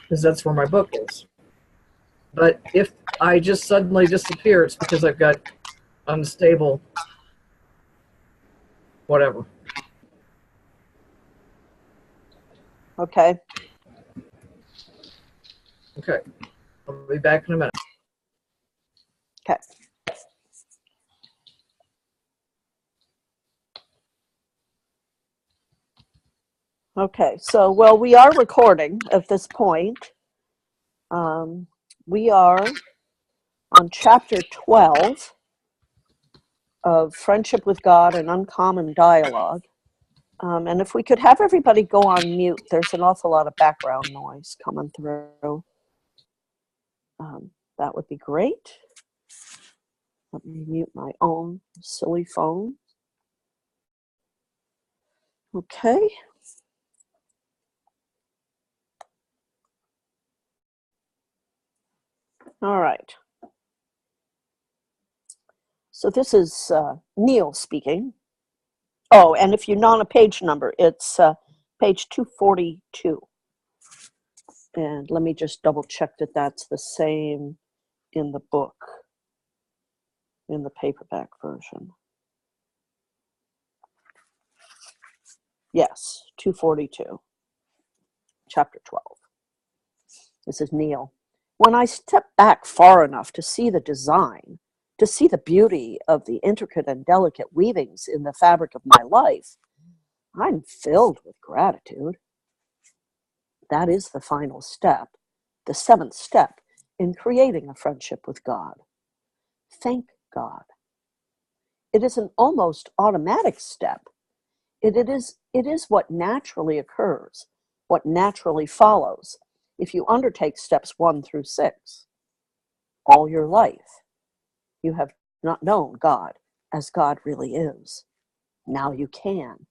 because that's where my book is. But if I just suddenly disappear, it's because I've got unstable whatever. Okay. Okay. I'll be back in a minute. Okay. Okay, so, well, we are recording at this point. We are on chapter 12 of Friendship with God and Uncommon Dialogue. And if we could have everybody go on mute, there's an awful lot of background noise coming through. That would be great. Let me mute my own silly phone. Okay. All right. So this is Neil speaking. Oh, and if you're not on a page number, it's page 242. And let me just double check that that's the same in the book, in the paperback version. Yes, 242, chapter 12. This is Neil. When I step back far enough to see the design, to see the beauty of the intricate and delicate weavings in the fabric of my life, I'm filled with gratitude. That is the final step, the seventh step in creating a friendship with God. Thank God. It is an almost automatic step. It is what naturally occurs, what naturally follows if you undertake steps 1 through 6. All your life, you have not known God as God really is. Now you can.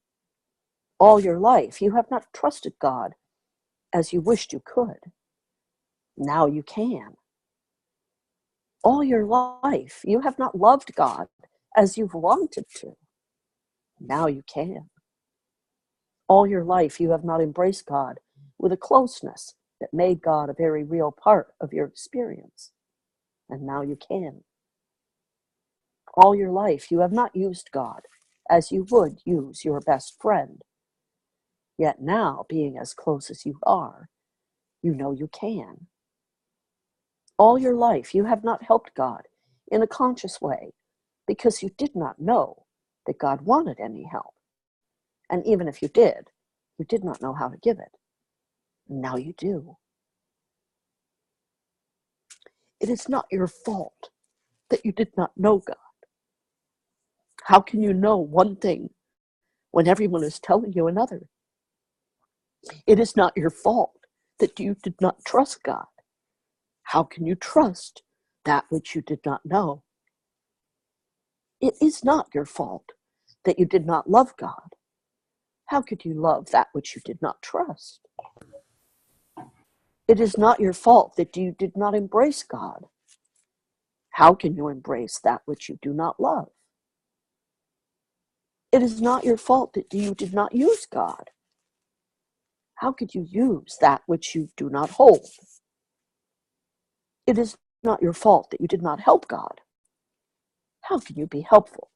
All your life, you have not trusted God as you wished you could. Now you can. All your life, you have not loved God as you've wanted to. Now you can. All your life, you have not embraced God with a closeness that made God a very real part of your experience. And now you can. All your life, you have not used God as you would use your best friend. Yet now, being as close as you are, you know you can. All your life, you have not helped God in a conscious way because you did not know that God wanted any help. And even if you did not know how to give it. Now you do. It is not your fault that you did not know God. How can you know one thing when everyone is telling you another? It is not your fault that you did not trust God. How can you trust that which you did not know? It is not your fault that you did not love God. How could you love that which you did not trust? It is not your fault that you did not embrace God. How can you embrace that which you do not love? It is not your fault that you did not use God. How could you use that which you do not hold? It is not your fault that you did not help God. How can you be helpful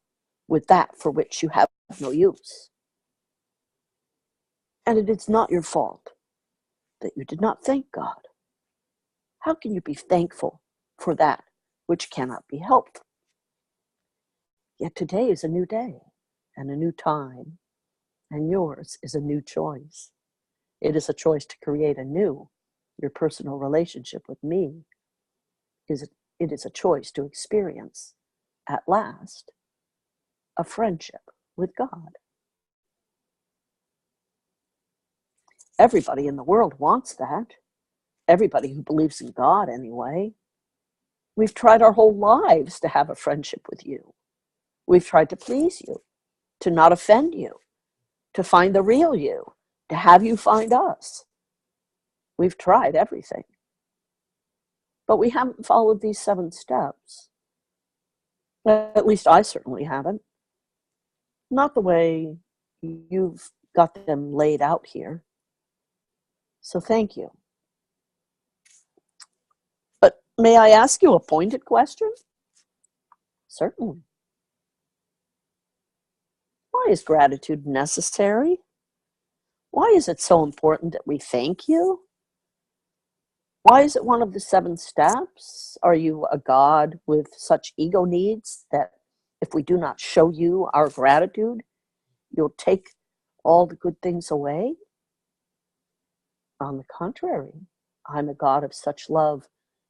with that for which you have no use? And it is not your fault that you did not thank God. How can you be thankful for that which cannot be helped? Yet today is a new day and a new time, and yours is a new choice. It is a choice to create anew your personal relationship with me. It is a choice to experience, at last, a friendship with God. Everybody in the world wants that. Everybody who believes in God, anyway. We've tried our whole lives to have a friendship with you. We've tried to please you, to not offend you, to find the real you, to have you find us. We've tried everything. But we haven't followed these 7 steps. At least I certainly haven't. Not the way you've got them laid out here. So thank you. May I ask you a pointed question? Certainly. Why is gratitude necessary? Why is it so important that we thank you? Why is it one of the 7 steps? Are you a God with such ego needs that if we do not show you our gratitude, you'll take all the good things away? On the contrary, I'm a God of such love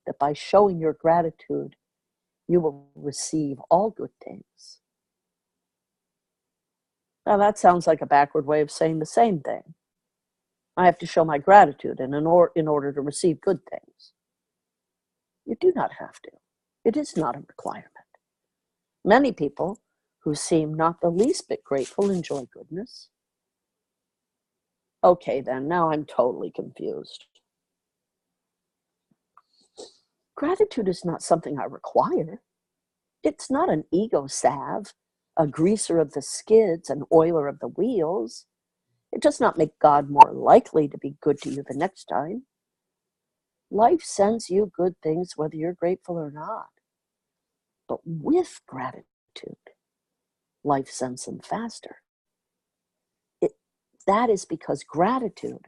that by showing your gratitude, you will receive all good things. Now that sounds like a backward way of saying the same thing. I have to show my gratitude in order to receive good things. You do not have to. It is not a requirement. Many people who seem not the least bit grateful enjoy goodness. Okay, then, now I'm totally confused. Gratitude is not something I require. It's not an ego salve, a greaser of the skids, an oiler of the wheels. It does not make God more likely to be good to you the next time. Life sends you good things whether you're grateful or not. But with gratitude, life sends them faster. That is because gratitude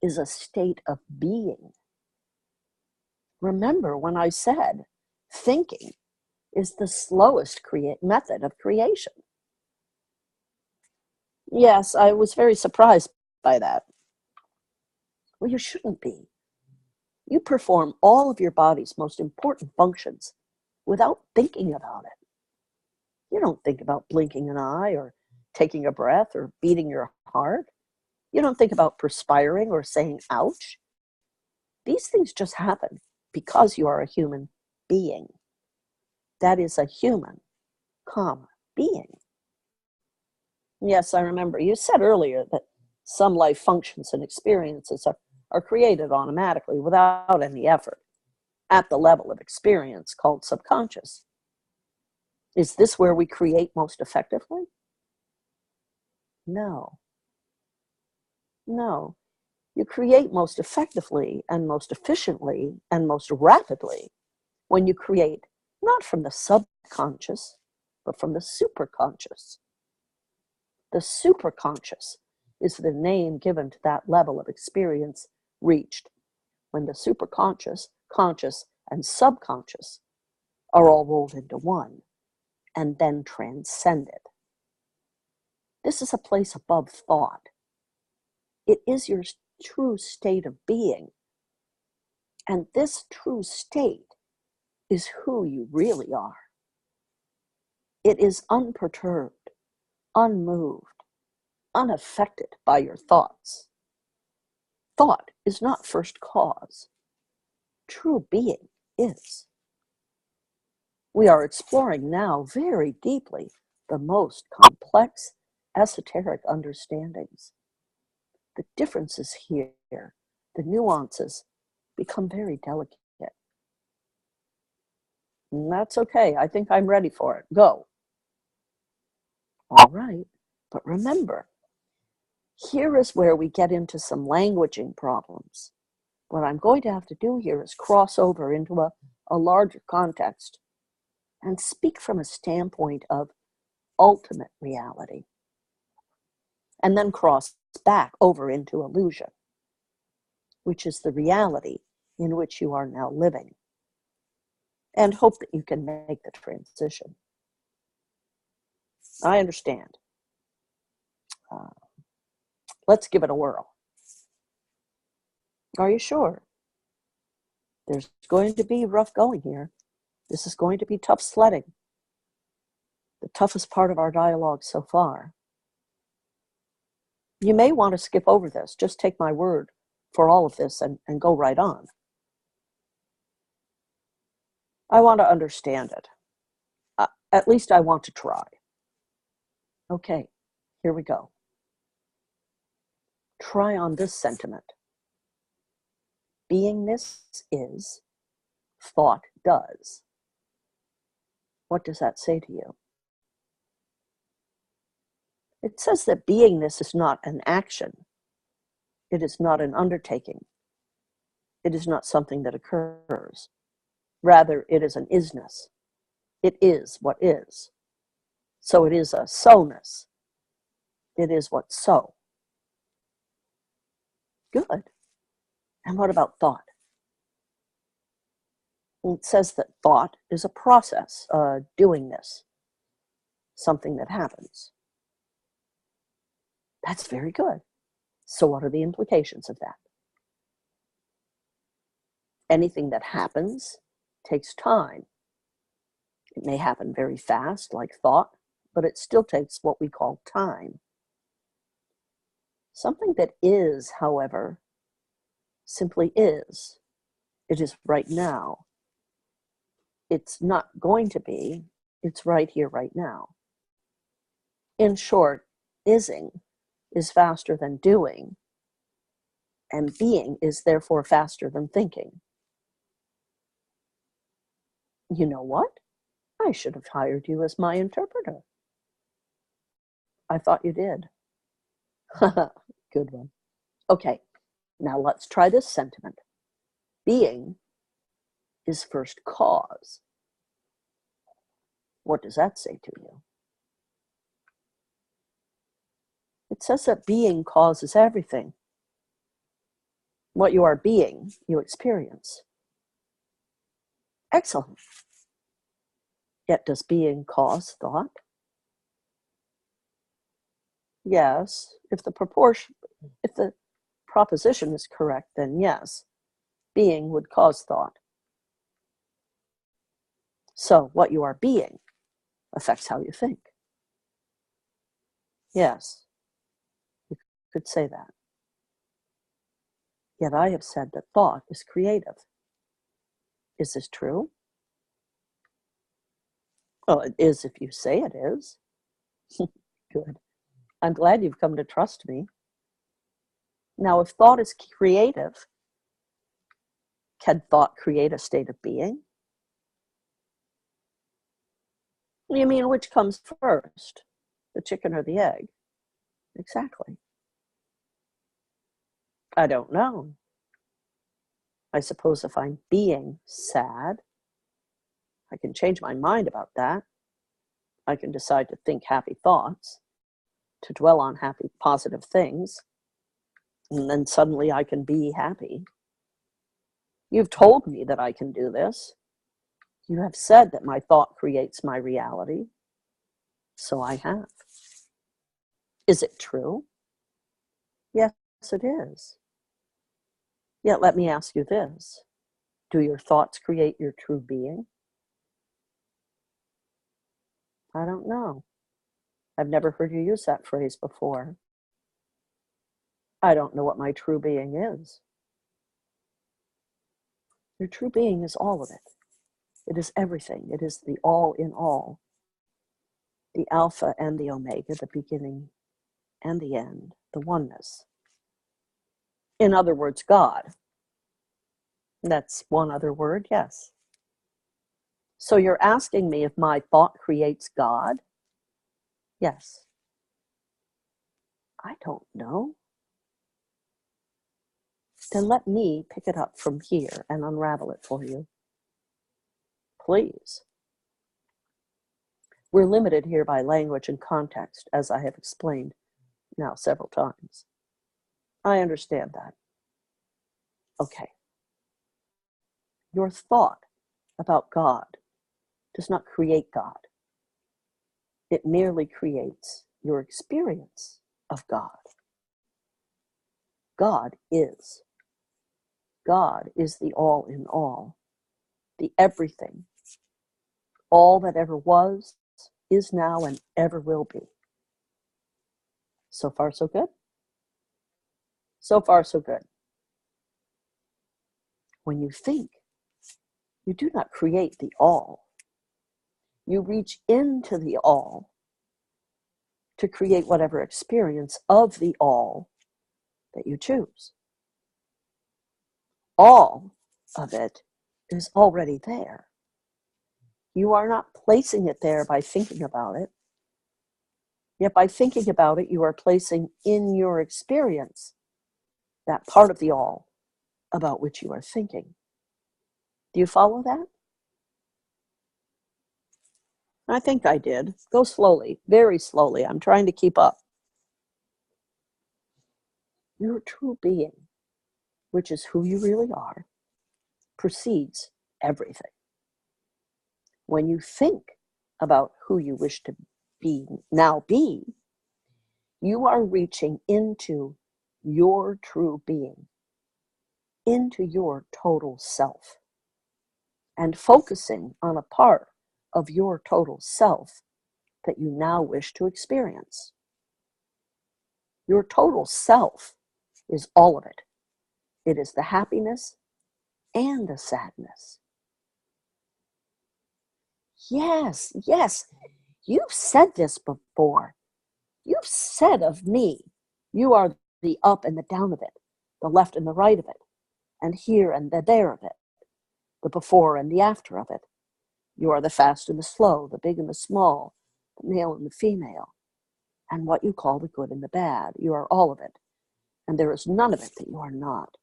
is a state of being. Remember when I said thinking is the slowest method of creation. Yes, I was very surprised by that. Well, you shouldn't be. You perform all of your body's most important functions without thinking about it. You don't think about blinking an eye or taking a breath or beating your heart. You don't think about perspiring or saying ouch. These things just happen because you are a human being. That is a human, being. Yes, I remember you said earlier that some life functions and experiences are created automatically without any effort at the level of experience called subconscious. Is this where we create most effectively? No. No. You create most effectively and most efficiently and most rapidly when you create not from the subconscious, but from the superconscious. The superconscious is the name given to that level of experience reached when the superconscious, conscious, and subconscious are all rolled into one and then transcended. This is a place above thought. It is your true state of being. And this true state is who you really are. It is unperturbed, unmoved, unaffected by your thoughts. Thought is not first cause. True being is. We are exploring now very deeply the most complex esoteric understandings. The differences here, the nuances, become very delicate. And that's okay. I think I'm ready for it. Go. All right. But remember, here is where we get into some languaging problems. What I'm going to have to do here is cross over into a larger context and speak from a standpoint of ultimate reality, and then cross back over into illusion, which is the reality in which you are now living, and hope that you can make the transition. I understand. Let's give it a whirl. Are you sure? There's going to be rough going here. This is going to be tough sledding. The toughest part of our dialogue so far. You may want to skip over this. Just take my word for all of this and go right on. I want to understand it. At least I want to try. Okay, here we go. Try on this sentiment. Beingness is, thought does. What does that say to you? It says that beingness is not an action. It is not an undertaking. It is not something that occurs. Rather, it is an isness. It is what is. So it is a so-ness. It is what's so. Good. And what about thought? Well, it says that thought is a process, a doingness, something that happens. That's very good. So what are the implications of that? Anything that happens takes time. It may happen very fast, like thought, but it still takes what we call time. Something that is, however, simply is. It is right now. It's not going to be. It's right here, right now. In short, ising is faster than doing, and being is therefore faster than thinking. You know what? I should have hired you as my interpreter. I thought you did. Good one. Okay, now let's try this sentiment. Being is first cause. What does that say to you? It says that being causes everything. What you are being, you experience. Excellent. Yet does being cause thought? Yes, if the proposition is correct, then yes, being would cause thought. So what you are being affects how you think. Yes, you could say that. Yet I have said that thought is creative. Is this true? Well, it is if you say it is. Good. I'm glad you've come to trust me. Now, if thought is creative, can thought create a state of being? You mean which comes first, the chicken or the egg? Exactly. I don't know. I suppose if I'm being sad, I can change my mind about that. I can decide to think happy thoughts, to dwell on happy, positive things, and then suddenly I can be happy. You've told me that I can do this. You have said that my thought creates my reality, so I have. Is it true? Yes, it is. Yet let me ask you this. Do your thoughts create your true being? I don't know. I've never heard you use that phrase before. I don't know what my true being is. Your true being is all of it. It is everything. It is the all in all, the Alpha and the Omega, the beginning and the end, the oneness. In other words, God. That's one other word, yes. So you're asking me if my thought creates God? Yes. I don't know. Then let me pick it up from here and unravel it for you. Please. We're limited here by language and context, as I have explained now several times. I understand that. Okay. Your thought about God does not create God. It merely creates your experience of God. God is. God is the all in all, the everything, all that ever was, is now, and ever will be. So far, so good? So far, so good. When you think, you do not create the all. You reach into the all to create whatever experience of the all that you choose. All of it is already there. You are not placing it there by thinking about it. Yet by thinking about it, you are placing in your experience that part of the all about which you are thinking. Do you follow that? I think I did. Go slowly, very slowly. I'm trying to keep up. Your true being, which is who you really are, precedes everything. When you think about who you wish to now be, you are reaching into your true being, into your total self, and focusing on a part of your total self that you now wish to experience. Your total self is all of it. It is the happiness and the sadness. Yes, yes, you've said this before. You've said of me, you are the up and the down of it, the left and the right of it, and here and the there of it, the before and the after of it. You are the fast and the slow, the big and the small, the male and the female, and what you call the good and the bad. You are all of it, and there is none of it that you are not.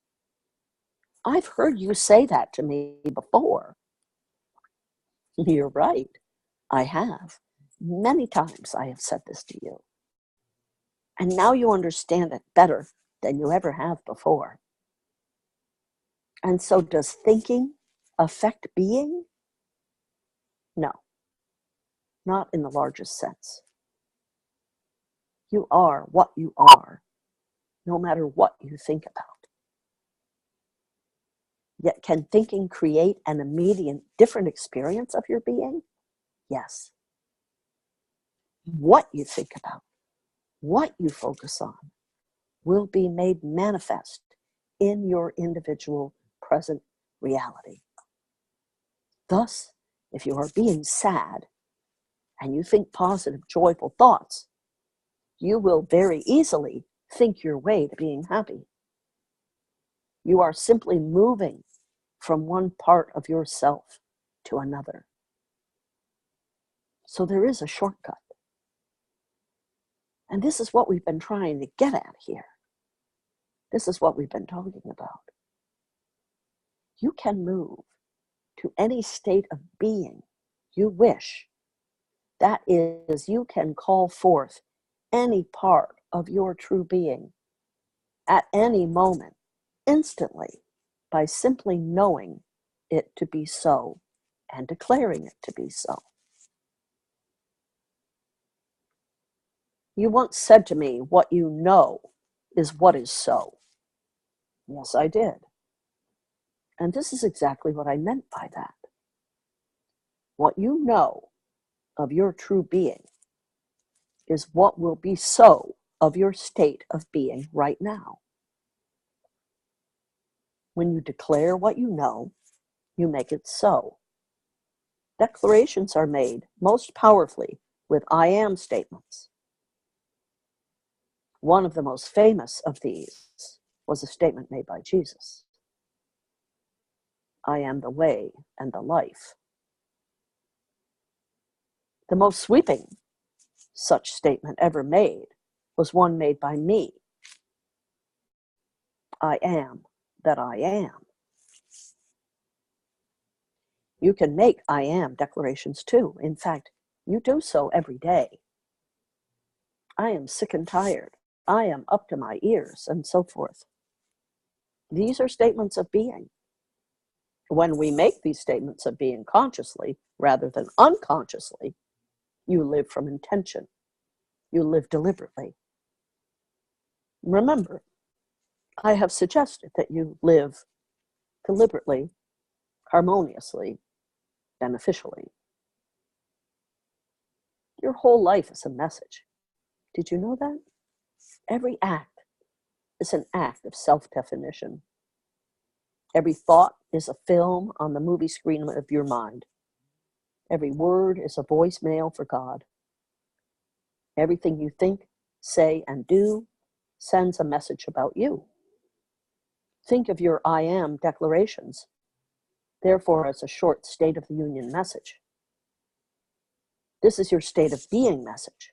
I've heard you say that to me before. You're right. I have. Many times I have said this to you. And now you understand it better than you ever have before. And so does thinking affect being? No, not in the largest sense. You are what you are, no matter what you think about. Yet can thinking create an immediate different experience of your being? Yes. What you think about, what you focus on, will be made manifest in your individual present reality. Thus, if you are being sad and you think positive, joyful thoughts, you will very easily think your way to being happy. You are simply moving from one part of yourself to another. So there is a shortcut. And this is what we've been trying to get at here. This is what we've been talking about. You can move to any state of being you wish. That is, you can call forth any part of your true being at any moment, instantly, by simply knowing it to be so and declaring it to be so. You once said to me, what you know is what is so. Yes, I did. And this is exactly what I meant by that. What you know of your true being is what will be so of your state of being right now. When you declare what you know, you make it so. Declarations are made most powerfully with I am statements. One of the most famous of these was a statement made by Jesus. I am the way and the life. The most sweeping such statement ever made was one made by me. I am that I am. You can make I am declarations too. In fact, you do so every day. I am sick and tired. I am up to my ears, and so forth. These are statements of being. When we make these statements of being consciously rather than unconsciously, you live from intention. You live deliberately. Remember, I have suggested that you live deliberately, harmoniously, beneficially. Your whole life is a message. Did you know that? Every act is an act of self-definition. Every thought is a film on the movie screen of your mind. Every word is a voicemail for God. Everything you think, say, and do sends a message about you. Think of your I am declarations, therefore, as a short State of the Union message. This is your state of being message.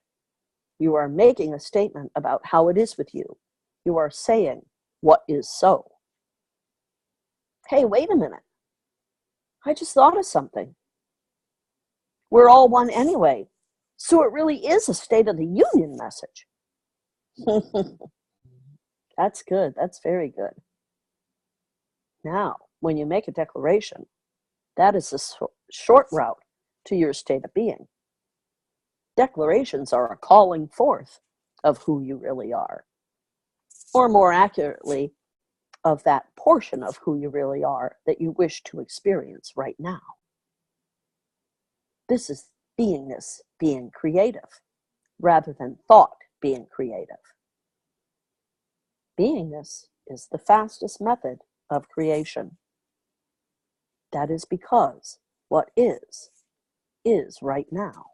You are making a statement about how it is with you. You are saying what is so. Hey, wait a minute. I just thought of something. We're all one anyway. So it really is a State of the Union message. That's good. That's very good. Now, when you make a declaration, that is the short route to your state of being. Declarations are a calling forth of who you really are, or more accurately, of that portion of who you really are that you wish to experience right now. This is beingness being creative, rather than thought being creative. Beingness is the fastest method of creation. That is because what is right now.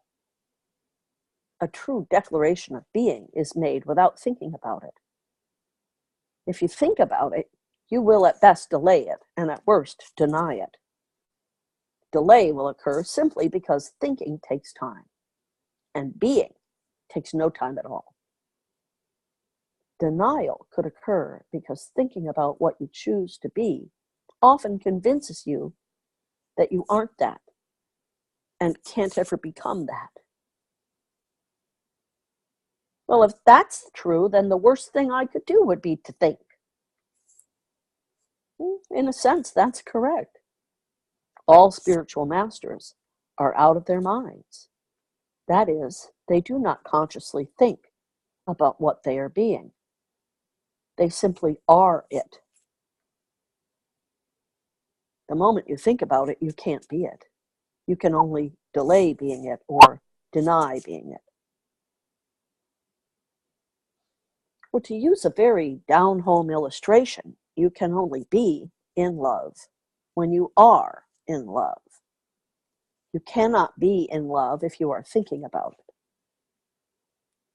A true declaration of being is made without thinking about it. If you think about it, you will at best delay it, and at worst deny it. Delay will occur simply because thinking takes time, and being takes no time at all. Denial could occur because thinking about what you choose to be often convinces you that you aren't that and can't ever become that. Well, if that's true, then the worst thing I could do would be to think. In a sense, that's correct. All spiritual masters are out of their minds. That is, they do not consciously think about what they are being. They simply are it. The moment you think about it, you can't be it. You can only delay being it or deny being it. Well, to use a very down-home illustration, you can only be in love when you are in love. You cannot be in love if you are thinking about it.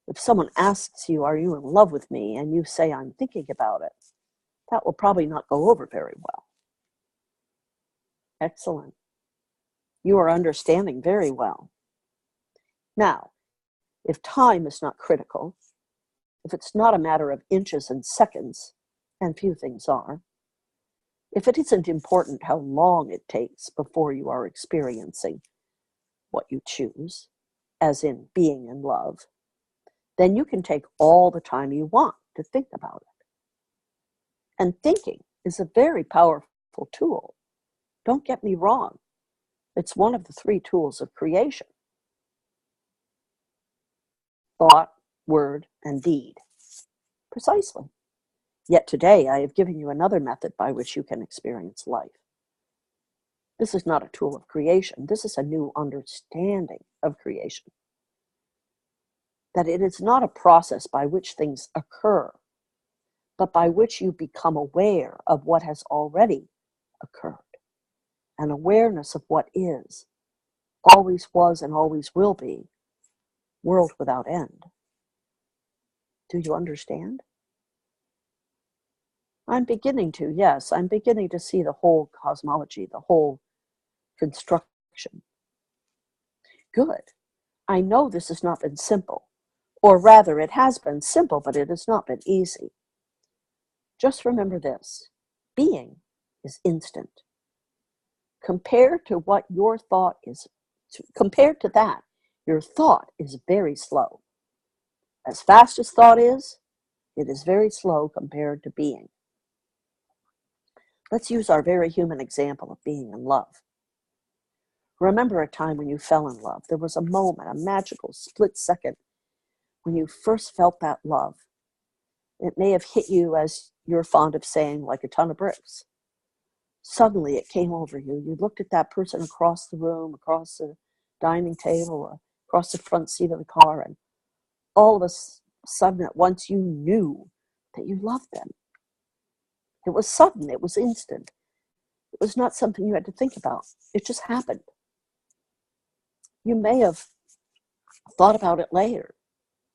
If someone asks you, "Are you in love with me?" and you say, "I'm thinking about it," that will probably not go over very well. Excellent. You are understanding very well. Now, if time is not critical, if it's not a matter of inches and seconds, and few things are, if it isn't important how long it takes before you are experiencing what you choose, as in being in love, then you can take all the time you want to think about it. And thinking is a very powerful tool. Don't get me wrong. It's one of the 3 tools of creation: thought, word, and deed. Precisely. Yet today I have given you another method by which you can experience life. This is not a tool of creation. This is a new understanding of creation. That it is not a process by which things occur, but by which you become aware of what has already occurred. An awareness of what is, always was and always will be, world without end. Do you understand? I'm beginning to, yes, I'm beginning to see the whole cosmology, the whole construction. Good. I know this has not been simple, or rather it has been simple, but it has not been easy. Just remember this: being is instant. Compared to what your thought is, compared to that, your thought is very slow. As fast as thought is, it is very slow compared to being. Let's use our very human example of being in love. Remember a time when you fell in love. There was a moment, a magical split second, when you first felt that love. It may have hit you, as you're fond of saying, like a ton of bricks. Suddenly it came over you. You looked at that person across the room, across the dining table, across the front seat of the car, and all of a sudden at once you knew that you loved them. It was sudden. It was instant. It was not something you had to think about. It just happened. You may have thought about it later.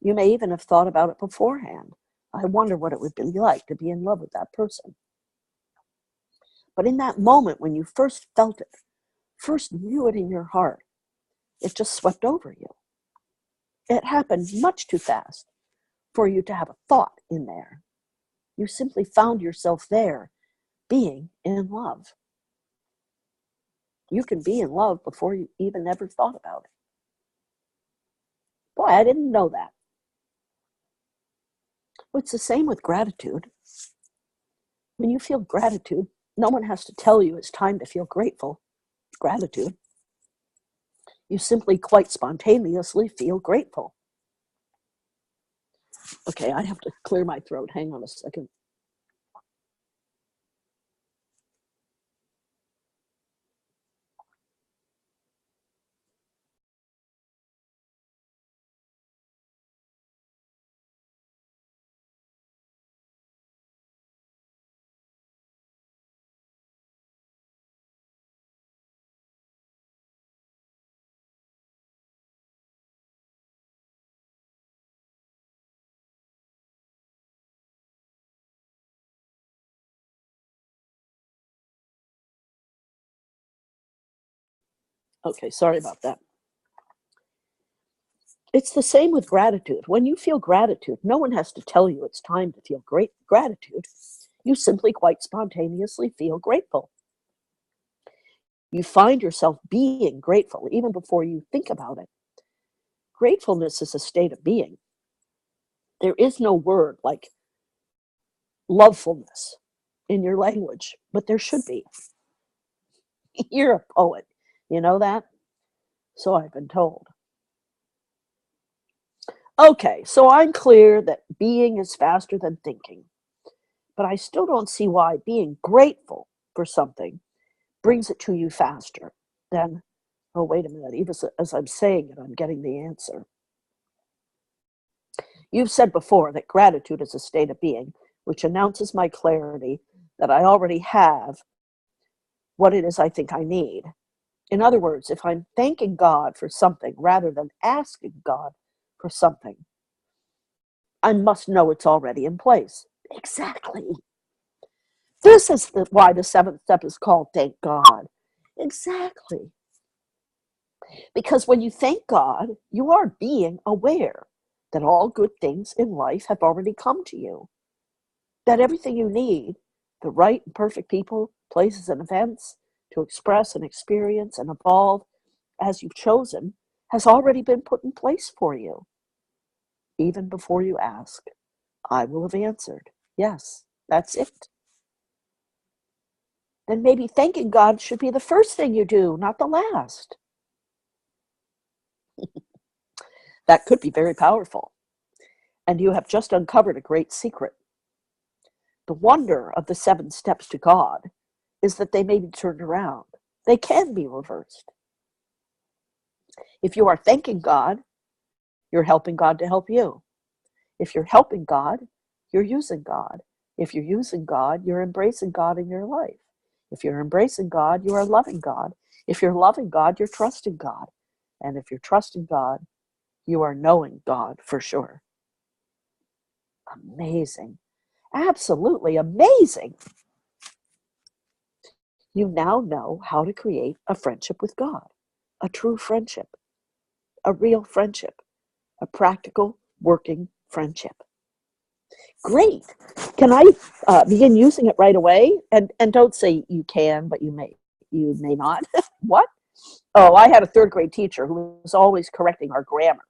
You may even have thought about it beforehand. I wonder what it would be like to be in love with that person. But in that moment when you first felt it, first knew it in your heart, it just swept over you. It happened much too fast for you to have a thought in there. You simply found yourself there, being in love. You can be in love before you even ever thought about it. Boy, I didn't know that. Well, it's the same with gratitude. When you feel gratitude, no one has to tell you it's time to feel grateful. Gratitude. You simply quite spontaneously feel grateful. Okay, I have to clear my throat. Hang on a second. Okay, sorry about that. It's the same with gratitude. When you feel gratitude, no one has to tell you it's time to feel great gratitude. You simply quite spontaneously feel grateful. You find yourself being grateful even before you think about it. Gratefulness is a state of being. There is no word like lovefulness in your language, but there should be. You're a poet. You know that? So I've been told. Okay, so I'm clear that being is faster than thinking, but I still don't see why being grateful for something brings it to you faster than, oh, wait a minute, even as I'm saying it, I'm getting the answer. You've said before that gratitude is a state of being, which announces my clarity that I already have what it is I think I need. In other words, if I'm thanking God for something rather than asking God for something, I must know it's already in place. Exactly. This is why the seventh step is called thank God. Exactly. Because when you thank God, you are being aware that all good things in life have already come to you, that everything you need, the right and perfect people, places, and events to express and experience and evolve as you've chosen, has already been put in place for you. Even before you ask, I will have answered, yes, that's it. Then maybe thanking God should be the first thing you do, not the last. That could be very powerful. And you have just uncovered a great secret. The wonder of the 7 steps to God is that they may be turned around. They can be reversed. If you are thanking God, you're helping God to help you. If you're helping God, you're using God. If you're using God, you're embracing God in your life. If you're embracing God, you are loving God. If you're loving God, you're trusting God. And if you're trusting God, you are knowing God for sure. Amazing. Absolutely amazing. You now know how to create a friendship with God, a true friendship, a real friendship, a practical, working friendship. Great. Can I begin using it right away? And don't say you can, but you may not. What? Oh, I had a 3rd grade teacher who was always correcting our grammar.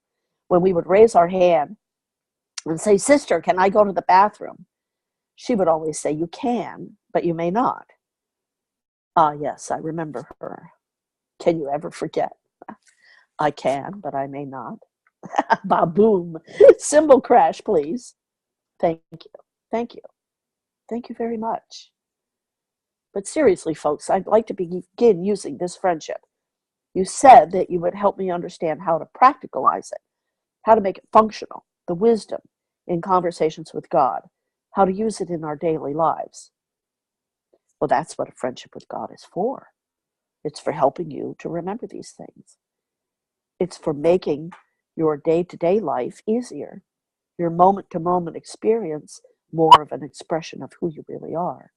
When we would raise our hand and say, "Sister, can I go to the bathroom?" She would always say, "You can, but you may not." Ah, yes, I remember her. Can you ever forget? I can, but I may not. Ba-boom. Cymbal crash, please. Thank you. Thank you. Thank you very much. But seriously, folks, I'd like to begin using this friendship. You said that you would help me understand how to practicalize it, how to make it functional, the wisdom in conversations with God, how to use it in our daily lives. Well, that's what a friendship with God is for. It's for helping you to remember these things. It's for making your day-to-day life easier, your moment-to-moment experience more of an expression of who you really are.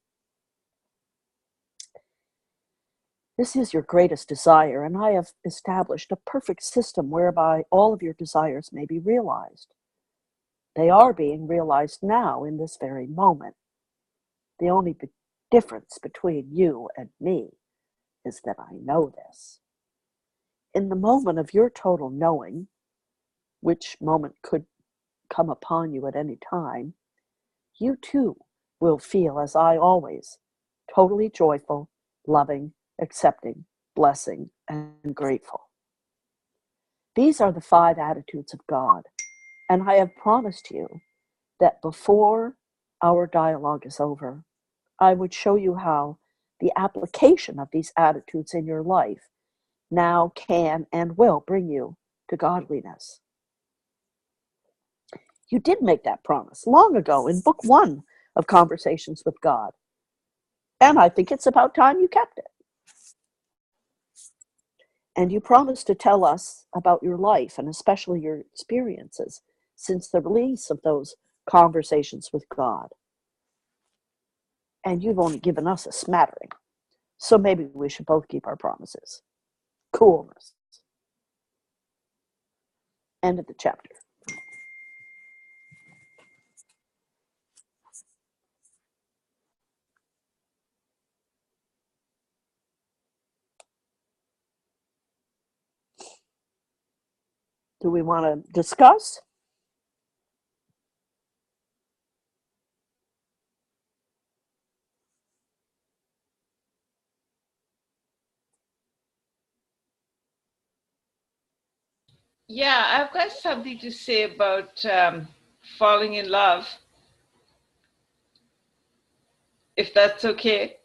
This is your greatest desire, and I have established a perfect system whereby all of your desires may be realized. They are being realized now in this very moment. The only difference between you and me is that I know this. In the moment of your total knowing, which moment could come upon you at any time, you too will feel, as I always, totally joyful, loving, accepting, blessing, and grateful. These are the 5 attitudes of God, and I have promised you that before our dialogue is over, I would show you how the application of these attitudes in your life now can and will bring you to godliness. You did make that promise long ago in book 1 of Conversations with God, and I think it's about time you kept it. And you promised to tell us about your life and especially your experiences since the release of those Conversations with God. And you've only given us a smattering, so maybe we should both keep our promises. Coolness. End of the chapter. Do we want to discuss? Yeah, I've got something to say about falling in love, if that's okay.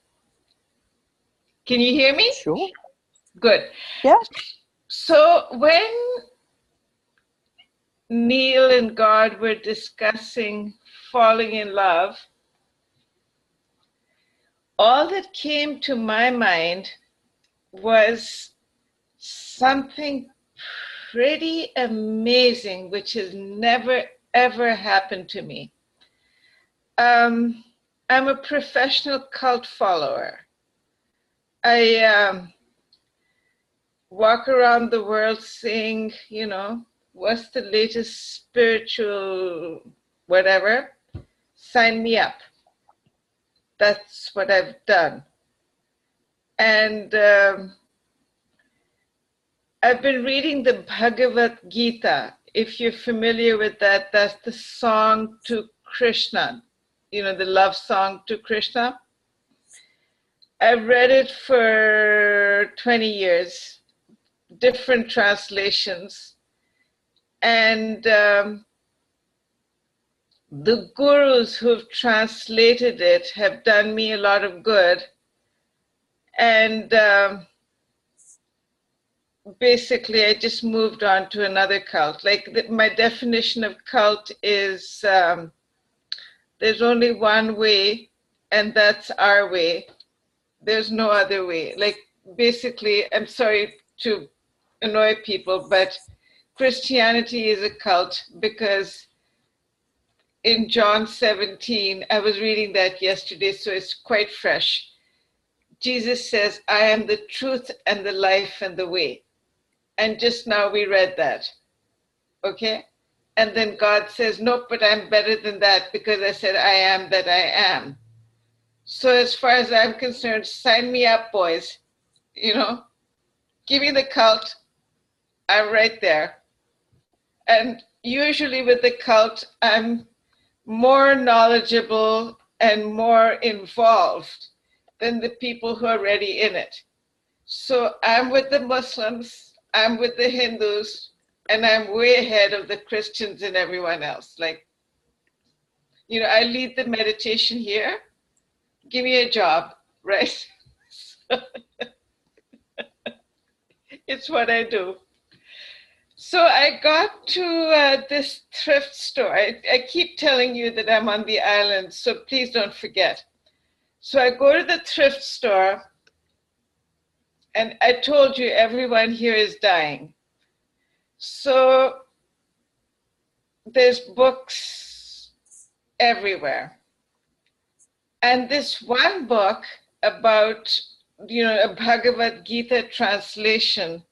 Can you hear me? Sure. Good. Yeah. So when Neil and God were discussing falling in love, all that came to my mind was something pretty amazing, which has never, ever happened to me. I'm a professional cult follower. I walk around the world saying, what's the latest spiritual whatever? Sign me up. That's what I've done. And I've been reading the Bhagavad Gita. If you're familiar with that, that's the song to Krishna, the love song to Krishna. I've read it for 20 years, different translations. And the gurus who've translated it have done me a lot of good. And basically, I just moved on to another cult. My definition of cult is there's only one way, and that's our way. There's no other way. Basically, I'm sorry to annoy people, but Christianity is a cult because in John 17, I was reading that yesterday, so it's quite fresh. Jesus says, I am the truth and the life and the way. And just now we read that, okay? And then God says, nope, but I'm better than that because I said I am that I am. So as far as I'm concerned, sign me up, boys. Give me the cult. I'm right there. And usually with the cult, I'm more knowledgeable and more involved than the people who are already in it. So I'm with the Muslims, I'm with the Hindus, and I'm way ahead of the Christians and everyone else. I lead the meditation here. Give me a job, right? It's what I do. So I got to this thrift store. I keep telling you that I'm on the island, so please don't forget. So I go to the thrift store, and I told you everyone here is dying. So there's books everywhere. And this one book about, a Bhagavad Gita translation,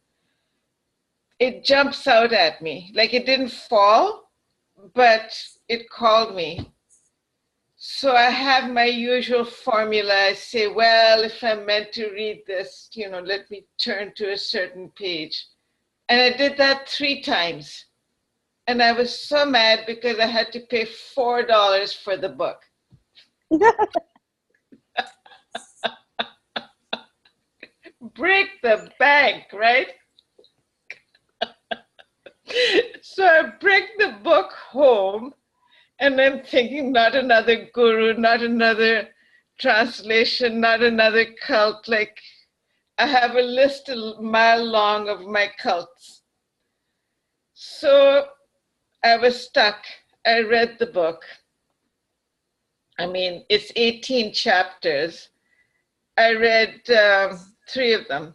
it jumps out at me. It didn't fall, but it called me. So I have my usual formula. I say, well, if I'm meant to read this, let me turn to a certain page. And I did that 3 times. And I was so mad because I had to pay $4 for the book. Break the bank, right? So I bring the book home, and I'm thinking, not another guru, not another translation, not another cult. Like, I have a list a mile long of my cults. So I was stuck. I read the book. I mean, it's 18 chapters. I read 3 of them.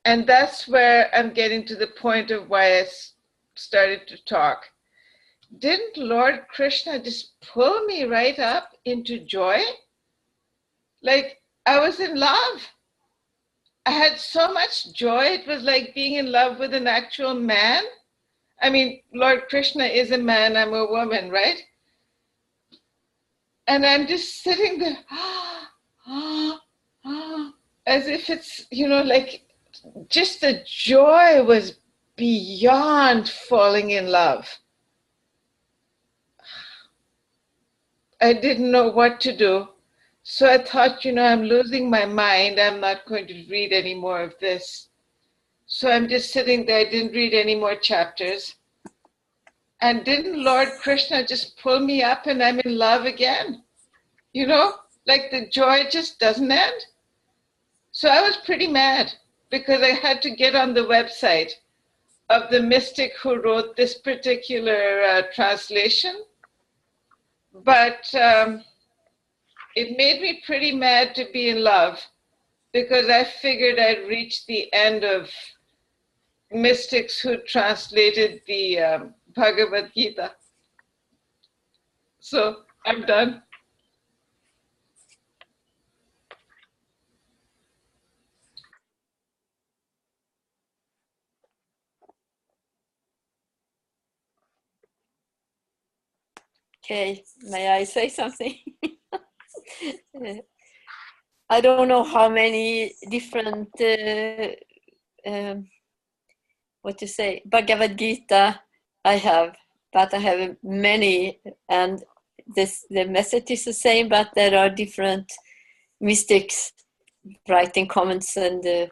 And that's where I'm getting to the point of why I started to talk. Didn't Lord Krishna just pull me right up into joy? Like, I was in love. I had so much joy. It was like being in love with an actual man. I mean, Lord Krishna is a man, I'm a woman, right? And I'm just sitting there, as if it's, like, just the joy was beyond falling in love. I didn't know what to do. So I thought, I'm losing my mind. I'm not going to read any more of this. So I'm just sitting there. I didn't read any more chapters. And didn't Lord Krishna just pull me up and I'm in love again? Like the joy just doesn't end. So I was pretty mad because I had to get on the website of the mystic who wrote this particular translation. But it made me pretty mad to be in love because I figured I'd reached the end of mystics who translated the Bhagavad Gita. So I'm done. Okay, may I say something? I don't know how many different, Bhagavad Gita I have, but I have many, and the message is the same, but there are different mystics writing comments, and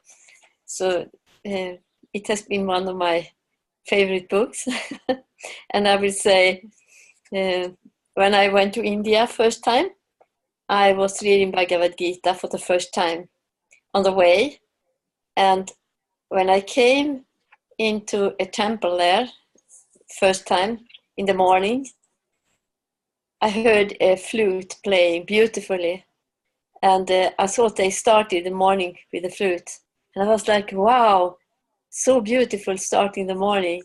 so it has been one of my favorite books. And I will say, when I went to India first time, I was reading Bhagavad Gita for the first time on the way. And when I came into a temple there, first time in the morning, I heard a flute playing beautifully. And I thought they started the morning with the flute. And I was like, wow, so beautiful starting the morning.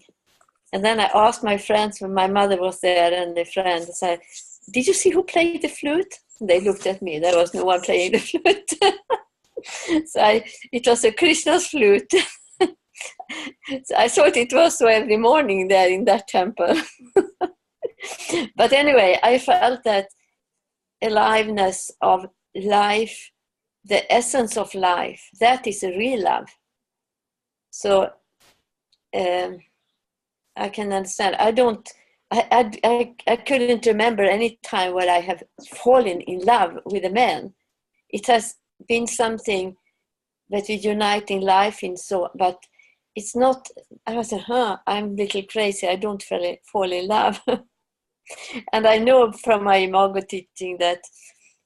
And then I asked my friends when my mother was there and the friend, I said, did you see who played the flute? And they looked at me. There was no one playing the flute. So it was a Krishna's flute. So I thought it was so every morning there in that temple. But anyway, I felt that aliveness of life, the essence of life, that is a real love. So I can understand. I couldn't remember any time where I have fallen in love with a man. It has been something that we unite in life in, but it's not, I was like, I'm a little crazy. I don't fall in love. And I know from my Imago teaching that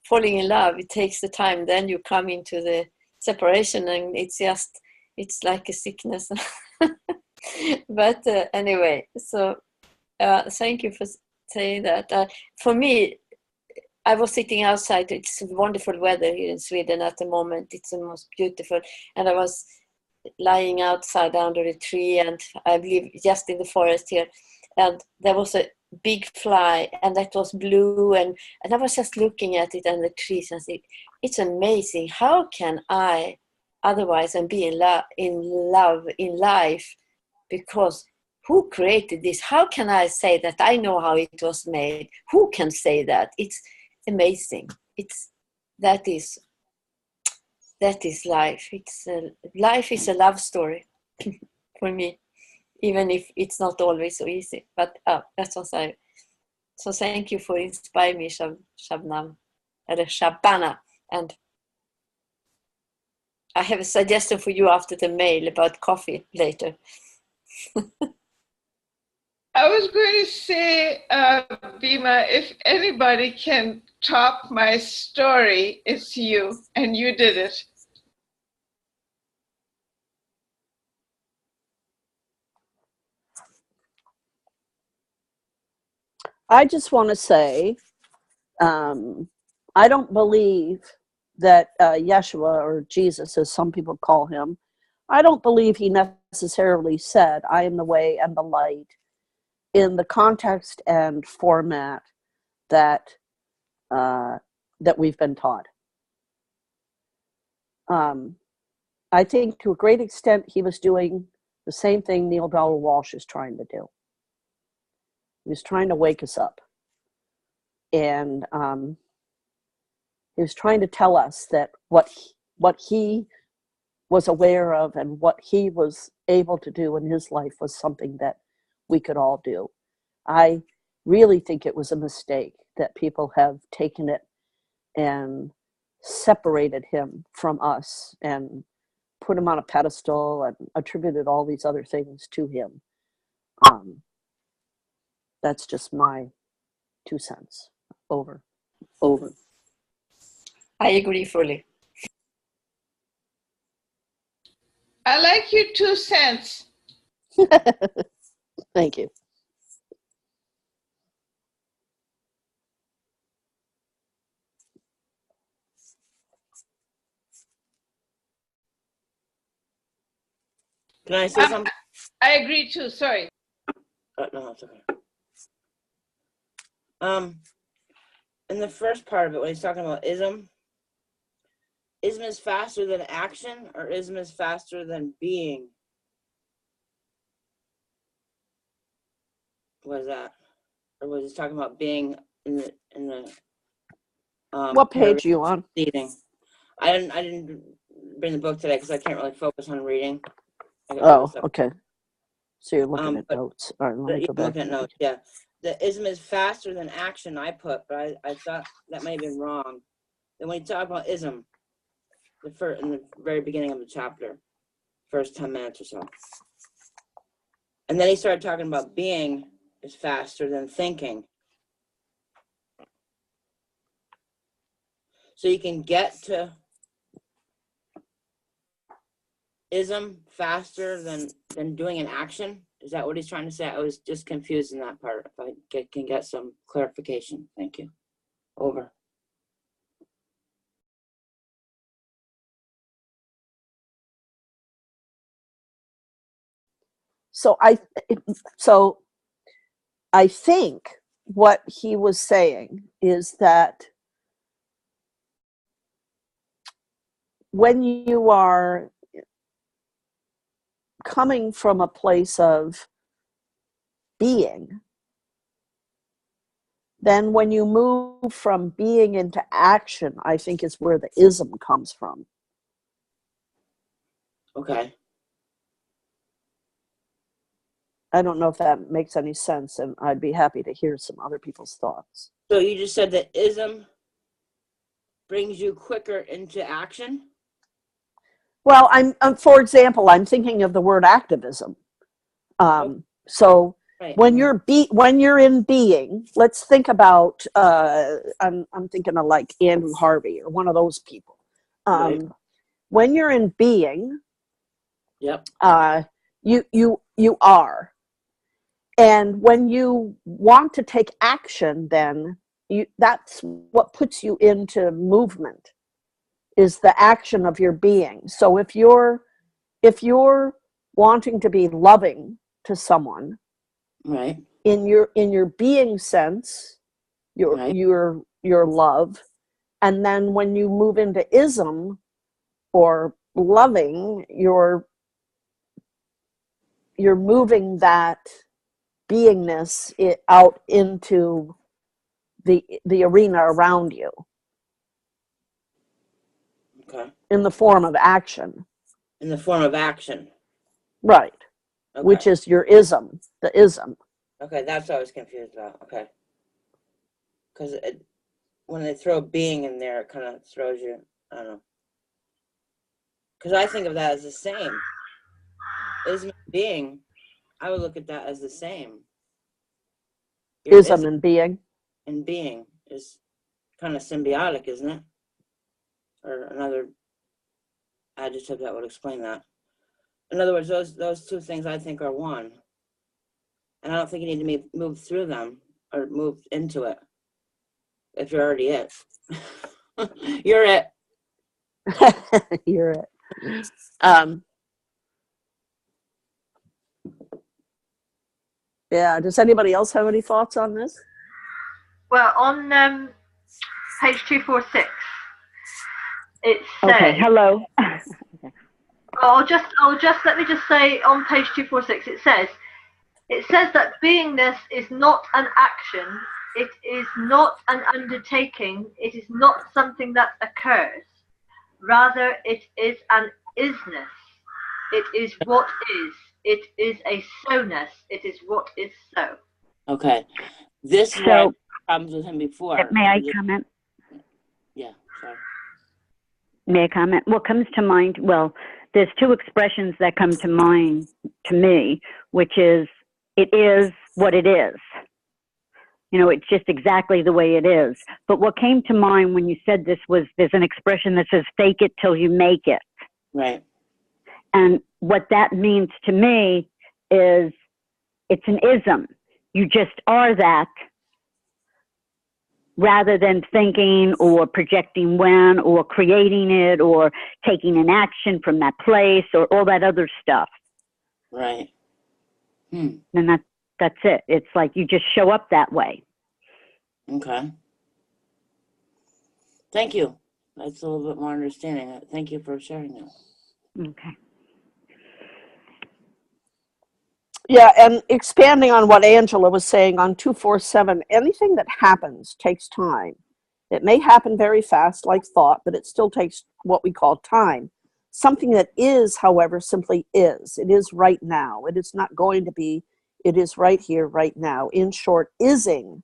falling in love, it takes the time. Then you come into the separation and it's like a sickness. But anyway, so thank you for saying that. For me, I was sitting outside. It's wonderful weather here in Sweden at the moment. It's the most beautiful. And I was lying outside under a tree, and I live just in the forest here. And there was a big fly, and that was blue. And I was just looking at it and the trees and think, it's amazing. How can I otherwise and be in love in life? Because who created this? How can I say that I know how it was made? Who can say that? It's amazing. That is life. Life is a love story for me. even if it's not always so easy. But that's what I. So thank you for inspiring me, Shabnam, or Shabana. And I have a suggestion for you after the mail about coffee later. I was going to say, Bhima, if anybody can top my story, it's you, and you did it. I just want to say, I don't believe that Yeshua, or Jesus, as some people call him, I don't believe he necessarily said, I am the way and the light, in the context and format that that we've been taught. I think to a great extent he was doing the same thing Neil Donald Walsch is trying to do. He was trying to wake us up. And he was trying to tell us that what he was aware of and what he was able to do in his life was something that we could all do. I really think it was a mistake that people have taken it and separated him from us and put him on a pedestal and attributed all these other things to him. That's just my 2 cents. Over. I agree fully. I like your 2 cents. Thank you. Can I say something? I agree too. Sorry. No, it's okay. In the first part of it, when he's talking about ism is faster than action, or ism is faster than being? What is that? Or was he talking about being in the What page are you on? leading? I didn't bring the book today because I can't really focus on reading. Oh, okay. So you're looking at but notes. All right, let me you're go back. looking at notes, yeah. The ism is faster than action I put, but I thought that might have been wrong. Then when you talk about ism, in the very beginning of the chapter, first 10 minutes or so. And then he started talking about being is faster than thinking. So you can get to ism faster than doing an action. Is that what he's trying to say? I was just confused in that part. If I can get some clarification. Thank you. Over. So I think what he was saying is that when you are coming from a place of being, then when you move from being into action, I think is where the ism comes from. Okay. I don't know if that makes any sense, and I'd be happy to hear some other people's thoughts. So you just said that ism brings you quicker into action? Well, for example, I'm thinking of the word activism. So Right. when you're in being, let's think about I'm thinking of like Andrew Harvey or one of those people. Right. When you're in being, Yep. You are, and when you want to take action, then that's what puts you into movement, is the action of your being. So if you're wanting to be loving to someone, Right. in your being sense, Right. your love, and then when you move into ism or loving, you're moving that beingness out into the arena around you. Okay. In the form of action. In the form of action. Right. which is your ism, the ism. Okay, that's what I was confused about. Okay. Because when they throw being in there, it kind of throws you, I don't know. Because I think of that as the same. Ism and being, I would look at that as the same. Your Ism and being. and being is kind of symbiotic, isn't it? Or another adjective that would explain that. In other words, those two things I think are one. And I don't think you need to move through them or move into it if you're already it. You're it. You're it. Yeah, does anybody else have any thoughts on this? Well, on page 246, it says. Okay, hello. I'll just let me just say on page 246, it says that beingness is not an action. It is not an undertaking. It is not something that occurs. Rather, it is an isness. It is what is. It is a so-ness. It is what is so. Okay. This is why I had problems with him before. May I comment? Yeah, sorry. May I comment? What comes to mind? Well, there's two expressions that come to mind to me, which is, it is what it is. You know, it's just exactly the way it is. But what came to mind when you said this was, there's an expression that says, fake it till you make it. Right. And what that means to me is, it's an ism. You just are that, rather than thinking or projecting when or creating it or taking an action from that place or all that other stuff. Right. And that's it. It's like you just show up that way. Okay. Thank you. That's a little bit more understanding. Thank you for sharing that. Okay. Yeah, and expanding on what Angela was saying on 247, anything that happens takes time. It may happen very fast, like thought, but it still takes what we call time. Something that is, however, simply is. It is right now. It is not going to be. It is right here, right now. In short, ising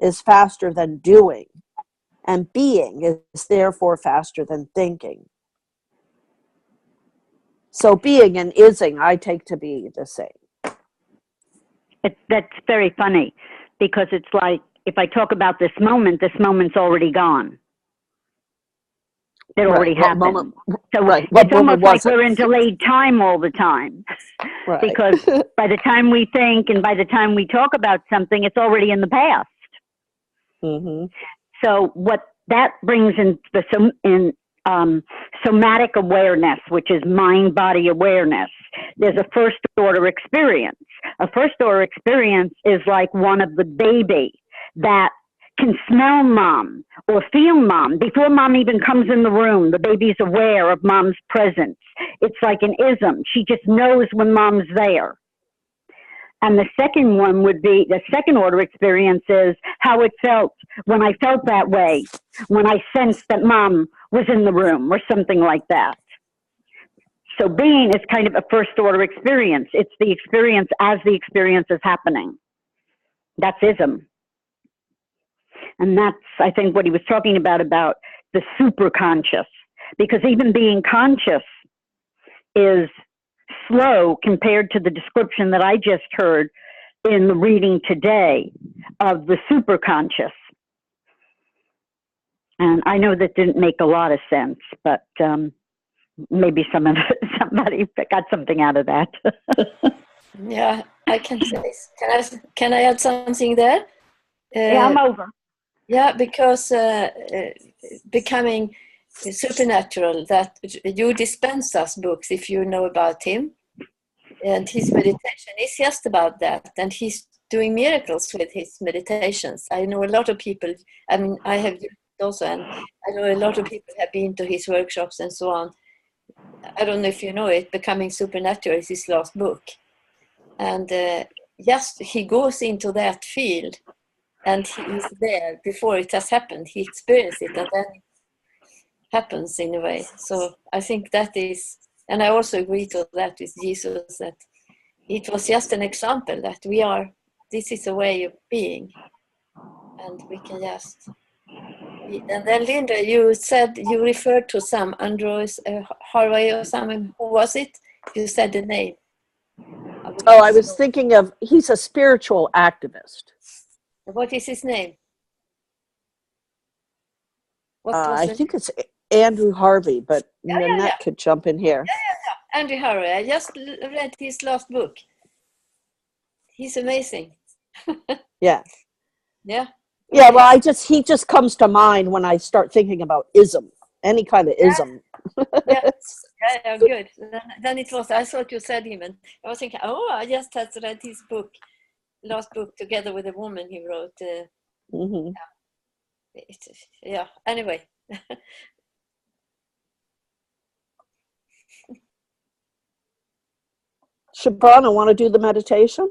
is faster than doing, and being is therefore faster than thinking. So being and ising I take to be the same. That's very funny, because it's like, if I talk about this moment's already gone. It already happened. Moment, so right. It's almost like we're in delayed time all the time. Right. Because by the time we think and by the time we talk about something, it's already in the past. Mm-hmm. So what that brings in somatic awareness, which is mind-body awareness, there's a first-order experience. A first-order experience is like one of the baby that can smell mom or feel mom. Before mom even comes in the room, the baby's aware of mom's presence. It's like an ism. She just knows when mom's there. And the second one would be, the second order experience is how it felt when I felt that way, when I sensed that mom was in the room or something like that. So being is kind of a first order experience. It's the experience as the experience is happening. That's ism. And that's, I think, what he was talking about the super conscious. Because even being conscious is slow compared to the description that I just heard in the reading today of the super conscious. And I know that didn't make a lot of sense, but maybe somebody got something out of that. Yeah, I can say. Can I add something there? Yeah, I'm over. Yeah, because becoming supernatural, that you dispense us books if you know about him. And his meditation is just about that. And he's doing miracles with his meditations. I know a lot of people, I mean, I have also, and I know a lot of people have been to his workshops and so on. I don't know if you know it, Becoming Supernatural is his last book. And just he goes into that field and he is there before it has happened. He experiences it and then it happens in a way. So I think that is, and I also agree to that with Jesus, that it was just an example that we are, this is a way of being, and we can just be. And then Linda, you said you referred to some Andros Harvey or someone. Who was it? You said the name. Oh, I was thinking of, he's a spiritual activist. What is his name? What was I it? think it's Andrew Harvey, but Yeah, Nanette could jump in here. Andrew Harvey. I just read his last book. He's amazing. Yeah. Yeah. Yeah, well, he just comes to mind when I start thinking about ism, any kind of ism. Yeah, good. Then it was, I thought you said him, and I was thinking, oh, I just had read his book, last book, together with a woman he wrote. Mm-hmm. Yeah, anyway. Shabana, want to do the meditation?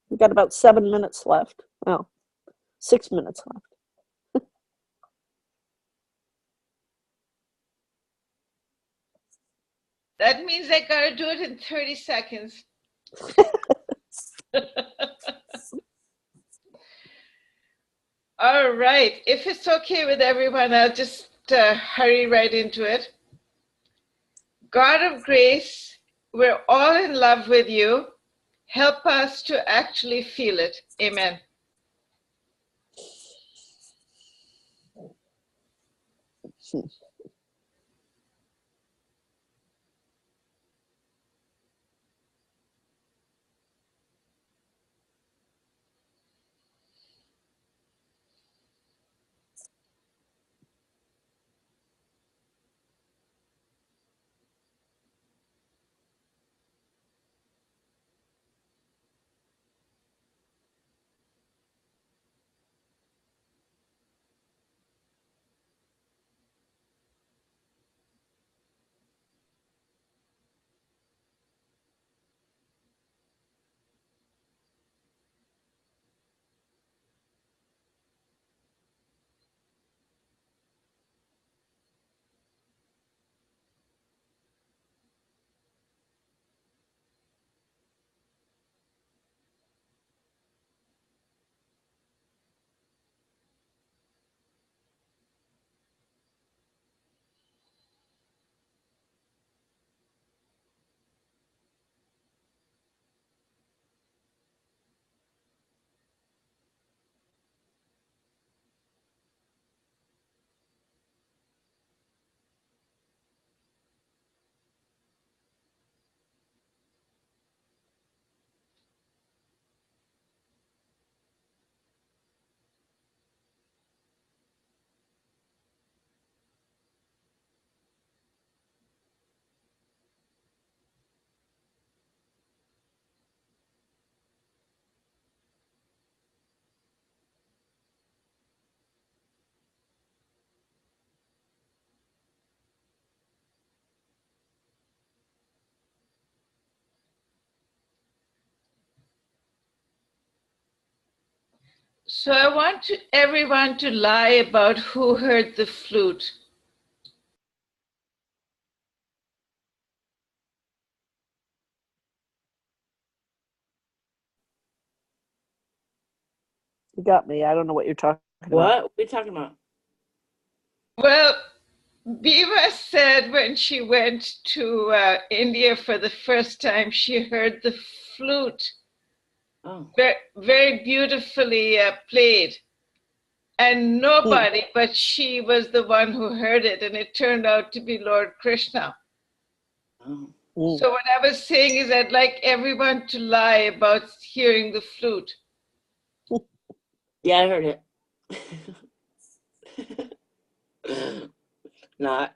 We've got about 7 minutes left. Oh, 6 minutes left. That means I gotta do it in 30 seconds. All right. If it's okay with everyone, I'll just hurry right into it. God of grace, we're all in love with you. Help us to actually feel it. Amen. So I want everyone to lie about who heard the flute. You got me. I don't know what you're talking about. What are we talking about? Well, Biva said when she went to India for the first time, she heard the flute Oh, very, very beautifully played. And nobody but she was the one who heard it, and it turned out to be Lord Krishna. oh. So what I was saying is I'd like everyone to lie about hearing the flute. Yeah, I heard it. Not.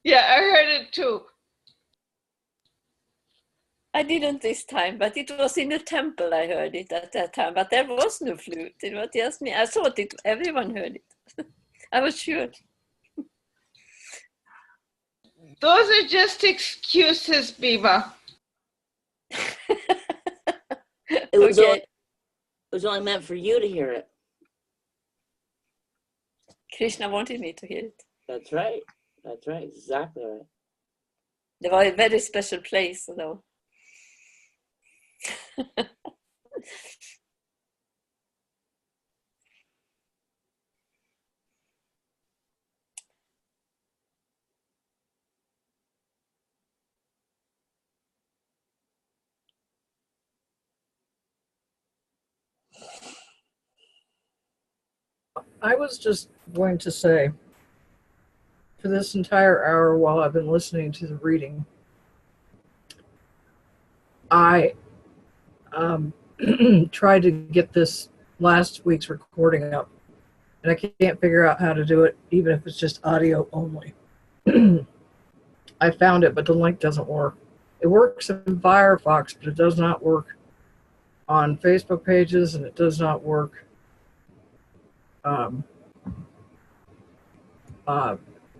Yeah, I heard it too. I didn't this time, but it was in the temple I heard it at that time. But there was no flute. It was just me. I thought everyone heard it. I was sure. Those are just excuses, Biba. It was, Okay. it was only meant for you to hear it. Krishna wanted me to hear it. That's right. That's right. Exactly right. Det var a very special place though. I was just going to say, for this entire hour while I've been listening to the reading, I tried to get this last week's recording up, and I can't figure out how to do it, even if it's just audio only. I found it, but the link doesn't work. It works in Firefox, but it does not work on Facebook pages, and it does not work.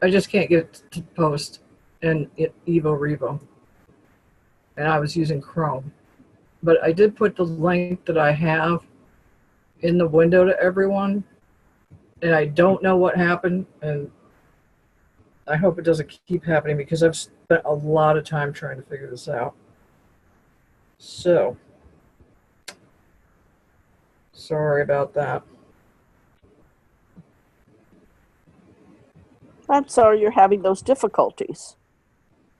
I just can't get it to post in Evo Revo. And I was using Chrome. But I did put the link that I have in the window to everyone. And I don't know what happened. And I hope it doesn't keep happening because I've spent a lot of time trying to figure this out. So, sorry about that. I'm sorry you're having those difficulties.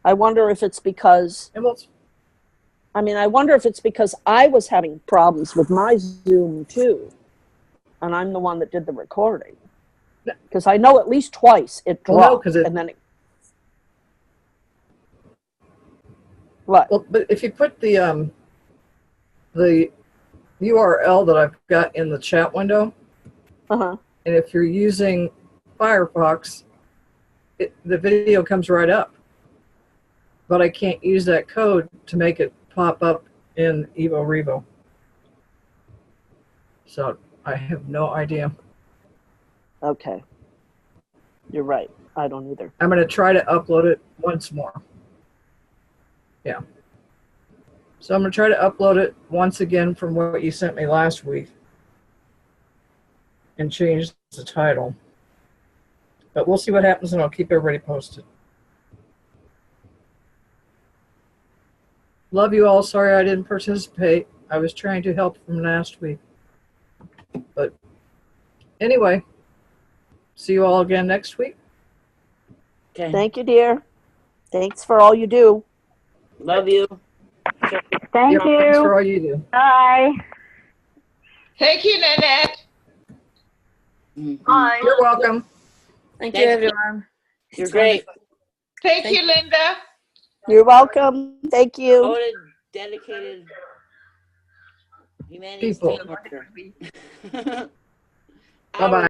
I wonder if it's because, And well, I wonder if it's because I was having problems with my Zoom too. And I'm the one that did the recording. Because I know at least twice it Well, no, dropped 'cause it- and then it... What? well, but if you put the URL that I've got in the chat window, Uh-huh. and if you're using Firefox, the video comes right up. But I can't use that code to make it pop up in Evo Revo. So I have no idea. Okay. You're right. I don't either. I'm going to try to upload it once more. Yeah. So I'm going to try to upload it once again from what you sent me last week and change the title. But we'll see what happens, and I'll keep everybody posted. Love you all. Sorry I didn't participate. I was trying to help from last week. But anyway, see you all again next week. Okay. Thank you, dear. Thanks for all you do. Love you. Thank Yeah, thanks you. for all you do. Bye. Thank you, Nanette. Mhm. Bye. You're welcome. Thank Thank you, you. everyone. You're It's great. wonderful. Thank Thank you, Linda. You're welcome. Thank you. What a dedicated humanities People. team worker. Bye-bye.